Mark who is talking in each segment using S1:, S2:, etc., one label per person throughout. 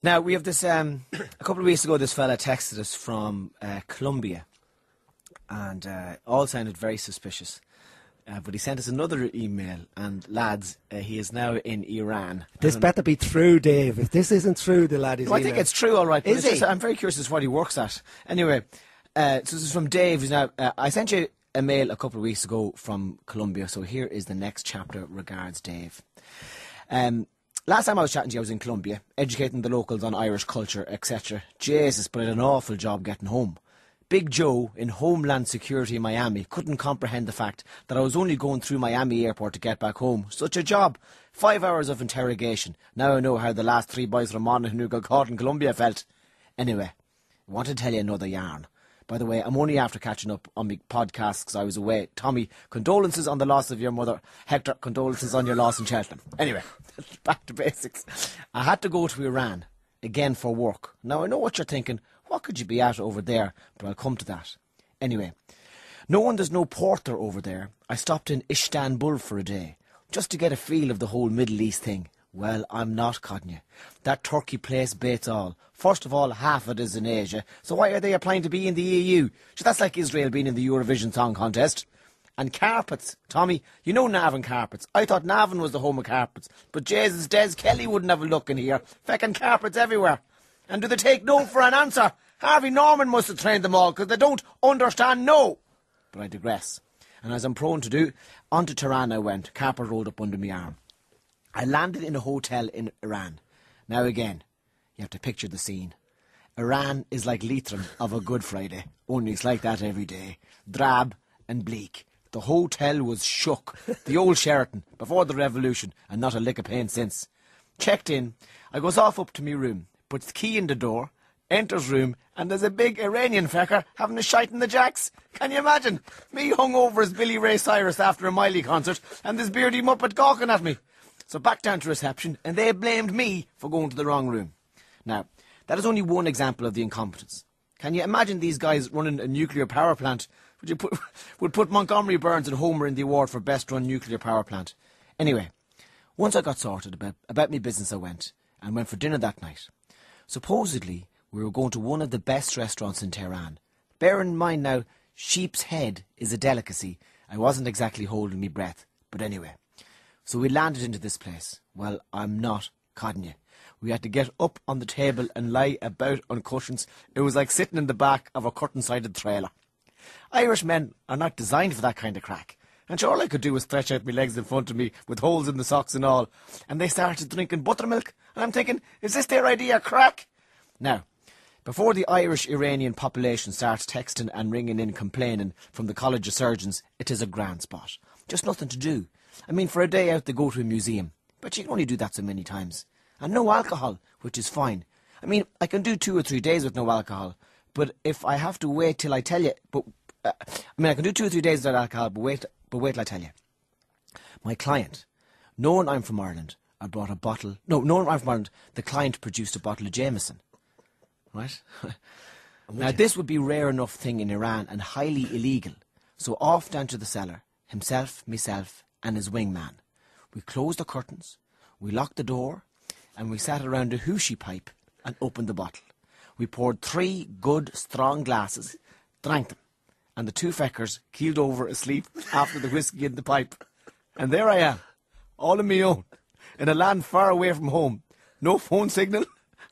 S1: Now, we have this, a couple of weeks ago, this fella texted us from Colombia, and all sounded very suspicious. But he sent us another email, and lads, he is now in Iran.
S2: This better be true, Dave. If this isn't true, the lad is.
S1: I think it's true, all right. But
S2: Is he?
S1: I'm very curious as to what he works at. Anyway, so this is from Dave. Who's now, I sent you a mail a couple of weeks ago from Colombia, so here is the next chapter. Regards, Dave. Last time I was chatting to you, I was in Colombia, educating the locals on Irish culture, etc. Jesus, but I had an awful job getting home. Big Joe in Homeland Security in Miami couldn't comprehend the fact that I was only going through Miami airport to get back home. Such a job. 5 hours of interrogation. Now I know how the last 3 boys from Monaghan who got caught in Colombia felt. Anyway, I want to tell you another yarn. By the way, I'm only after catching up on my podcast because I was away. Tommy, condolences on the loss of your mother. Hector, condolences on your loss in Cheltenham. Anyway, back to basics. I had to go to Iran, again for work. Now, I know what you're thinking. What could you be at over there? But I'll come to that. Anyway, knowing there's no porter over there, I stopped in Istanbul for a day, just to get a feel of the whole Middle East thing. Well, I'm not codding you. That Turkey place baits all. First of all, half of it is in Asia, so why are they applying to be in the EU? So that's like Israel being in the Eurovision Song Contest. And carpets. Tommy, you know Navan carpets. I thought Navan was the home of carpets. But Jesus, Des Kelly wouldn't have a look in here. Feckin' carpets everywhere. And do they take no for an answer? Harvey Norman must have trained them all, because they don't understand no. But I digress. And as I'm prone to do, on to Tehran I went, carpet rolled up under my arm. I landed in a hotel in Iran. Now again, you have to picture the scene. Iran is like Leitrim of a Good Friday, only it's like that every day. Drab and bleak. The hotel was shook. The old Sheraton, before the revolution, and not a lick of pain since. Checked in, I goes off up to me room, puts the key in the door, enters room, and there's a big Iranian fecker having a shite in the jacks. Can you imagine? Me hung over as Billy Ray Cyrus after a Miley concert, and this beardy muppet gawking at me. So back down to reception, and they blamed me for going to the wrong room. Now, that is only one example of the incompetence. Can you imagine these guys running a nuclear power plant? Would put Montgomery Burns and Homer in the award for best run nuclear power plant. Anyway, once I got sorted about my business, I went for dinner that night. Supposedly, we were going to one of the best restaurants in Tehran. Bear in mind now, sheep's head is a delicacy. I wasn't exactly holding me breath, but anyway. So we landed into this place. Well, I'm not codding you. We had to get up on the table and lie about on cushions. It was like sitting in the back of a curtain-sided trailer. Irish men are not designed for that kind of crack. And sure, all I could do was stretch out my legs in front of me with holes in the socks and all. And they started drinking buttermilk. And I'm thinking, is this their idea of crack? Now, before the Irish-Iranian population starts texting and ringing in complaining from the College of Surgeons, it is a grand spot. Just nothing to do. I mean, for a day out they go to a museum. But you can only do that so many times. And no alcohol, which is fine. I mean, I can do 2 or 3 days with no alcohol. But if I have to wait till I tell you... I can do 2 or 3 days without alcohol, but wait till I tell you. My client, knowing I'm from Ireland, I brought a bottle... No, knowing I'm from Ireland, the client produced a bottle of Jameson. Right? Now, this would be a rare enough thing in Iran and highly illegal. So off down to the cellar, himself, myself, and his wingman. We closed the curtains, we locked the door, and we sat around a hooshie pipe and opened the bottle. We poured 3 good, strong glasses, drank them, and the 2 feckers keeled over asleep after the whiskey in the pipe. And there I am, all on my own, in a land far away from home. No phone signal,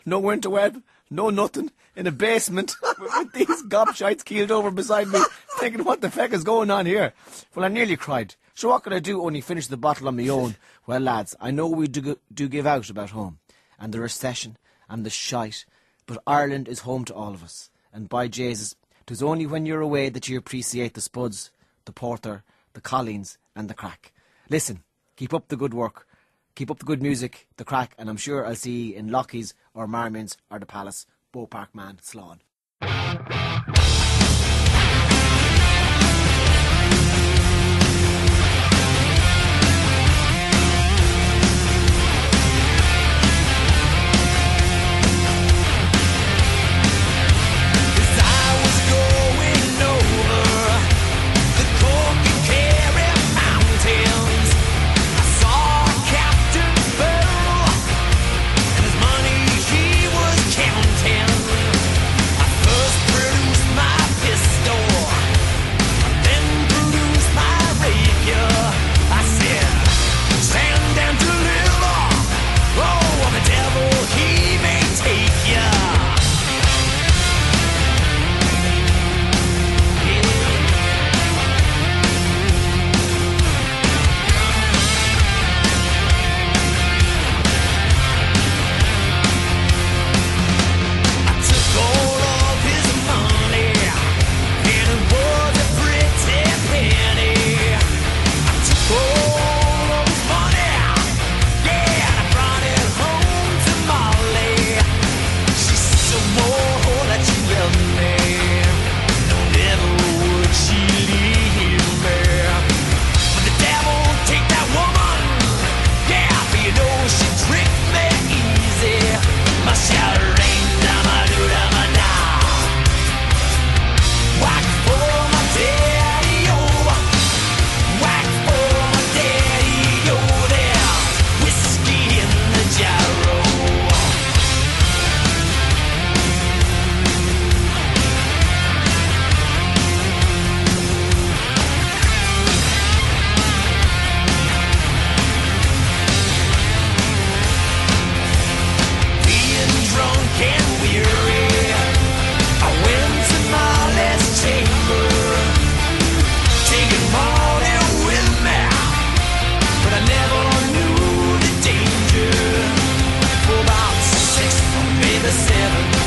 S1: no interweb, no nothing, in a basement with these gobshites keeled over beside me, thinking, what the feck is going on here? Well, I nearly cried. So what could I do, only finish the bottle on my own? Well, lads, I know we do give out about home, and the recession, and the shite, but Ireland is home to all of us. And by Jesus, 'tis only when you're away that you appreciate the spuds, the porter, the colleens, and the crack. Listen, keep up the good work, keep up the good music, the crack, and I'm sure I'll see you in Lockheed's or Marmion's or the Palace. Bow Park Man, Slán.
S3: He was seven.